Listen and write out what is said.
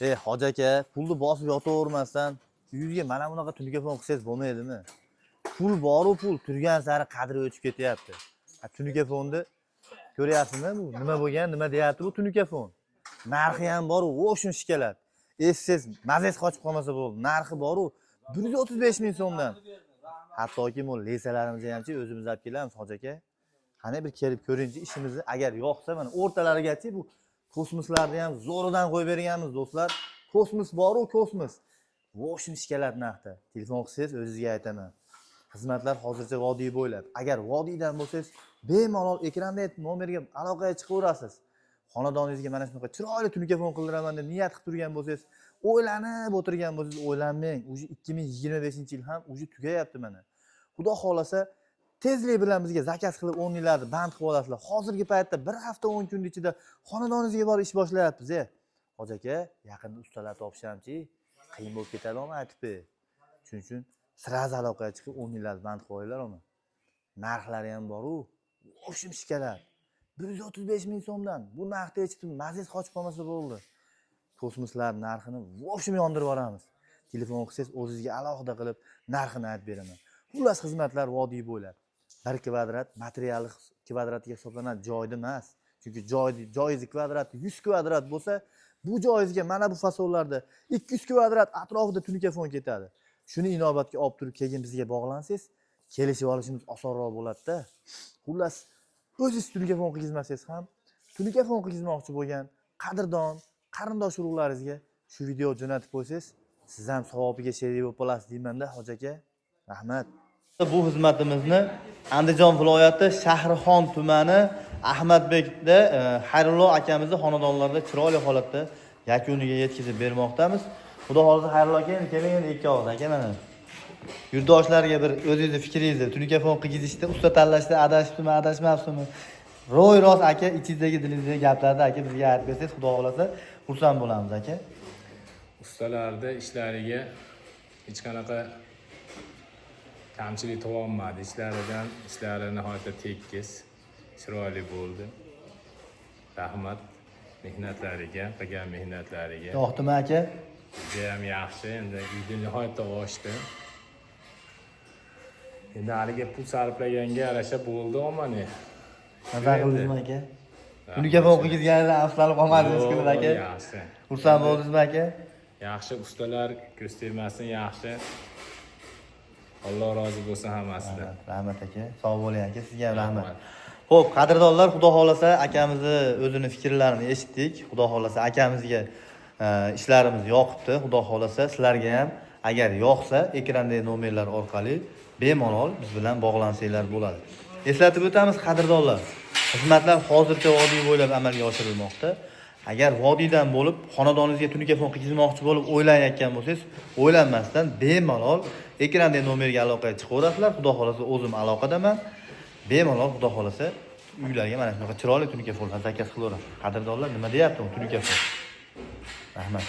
Hoji aka, pulni bosib yotavermasdan yuzga mana bunaqa telefon qilsangiz bo'lmaydimi? Pul bor-u pul turgan sari qadri o'chib ketyapti. Telefonni ko'ryapsizmi? Bu nima bo'lgan, nima deyapti bu telefon? Narxi ham bor-u, o'shin shikalat. Esiz, mazasi qochib qolmasa bo'ldi. Narxi bor-u 135 ming so'mdan. Hattoki bu lesalarimizni hamchi o'zimiz olib kelamiz, Hoji aka. Qani bir kelib ko'ringchi ishimizni, agar yoqsa mana o'rtalarigacha bu kosmoslarni ham zo'ridan qo'yib berganmiz do'stlar. Kosmos bor-u, kosmos. O'shin shikalat narxda. Telefon qilsangiz o'zingizga aytaman. Xizmatlar hozircha vodiy bo'ylab. Agar vodiydan bo'lsangiz, bemalol ekranda nomerga aloqaga chiqaverasiz. Xonadoningizga mana shunaqa chiroyli telefon qildiraman deb niyat qilib turgan bo'lsangiz, o'ylanib o'tirgan bo'lsangiz, o'ylanmang. Uje 2025-yil ham uje tugayapti mana. Xudo xolasa tezlik bilan bizga zakaz qilib 10 yillarni band qilib olasizlar. Hozirgi paytda 1 hafta 10 kun ichida xonadoningizga borib ish boshlayapmiz. Hoji aka, yaqinda ustalar topshamchi, qiyin bo'lib ketadimi aytib. Shuning uchun siraz aloqaga chiqib 10 yillarni band qilib oylarmi? Narxlari ham bor-u, o'shim shikalar. 135 ming so'mdan. Bu narxda hech kim mazasi qochib qolmasa bo'ldi. Kosmoslar narxini o'shim yondirib boramiz. Telefon qilsangiz o'zingizga alohida qilib narxini aytib beraman. Xullas xizmatlar vodiy bo'ylab. 1 kvadrat material kvadratga hisoblanadi, joyda emas. Chunki joyizi kvadrati 100 kvadrat bo'lsa, bu joyizga mana bu fasollarda 200 kvadrat atrofida telefon ketadi. Shuni inobatga olib turib keyin bizga bog'lansangiz, kelishib olishimiz osonroq bo'ladi-da. Xullas, o'zingiz telefon qilgizmasangiz ham, telefon qilgizmoqchi bo'lgan qadrdon, qarindosh urug'laringizga shu video jo'natib qo'ysangiz, siz ham savobiga sherik bo'lib qolasiz deyman-da, Hoji aka. Rahmat. Bu xizmatimizni Andijon viloyati Shahrixon tumani Ahmadbekda Xayrullo akamizning xonadonlarida chiroyli holatda yakuniga yetkazib bermoqdamiz. Xudo xolasa Xayrullo aka, keling endi ikki og'iz aka mana. Yurtdoshlarga bir o'zingizni fikringizni telefon qilgizishda, usta tanlashda adashibmi, adashmabsizmi? Ro'y-rost aka, ichingizdagi dilingizdagi gaplarni aka bizga aytib bersangiz, xudo xolasa xursand bo'lamiz aka. Ustalarda ishlariga hech qanaqa kamchilik topolmadi. Ishlari nihoyatda tekis, chiroyli bo'ldi. Rahmat mehnatlariga, qilgan mehnatlariga. Yo'qdimi aka? Judayam yaxshi, endi uyda nihoyatda oshdi. Endi haliga pul sarflaganga yarasha bo'ldi omane. Nazar qildingizmi aka? Telefon qilgizganingizdan afzal qolmadingiz ku aka. Yaxshi. Xursand bo'ldingizmi aka? Yaxshi ustalar, ko'z tegmasin, yaxshi. Alloh rozi bo'lsin hammasidan. Rahmat aka. Sog' bo'ling aka, sizga ham rahmat. Xo'p, qadrdonlar, xudo xolasa akamizni o'zini fikrlarini eshitdik. Xudo xolasa akamizga ishlarimiz yoqibdi. Xudo xolasa sizlarga ham agar yoqsa, ekrandagi nomerlar orqali bemalol biz bilan bog'lansanglar bo'ladi. Eslatib o'tamiz qadrdonlar. Xizmatlar hozircha vodiy bo'ylab amalga oshirilmoqda. Agar vodiydan bo'lib, xonadoningizga telefon qilmoqchi bo'lib o'ylayotgan bo'lsangiz, o'ylanmasdan bemalol ekrandagi nomerga aloqaga chiqaverasizlar. Xudo xolasa o'zim aloqadaman. Bemalol xudo xolasa uylarga mana shunaqa chiroyli telefonlar zakaz qilaverasiz. Qadrdonlar, nima deyapti u telefon? Rahmat.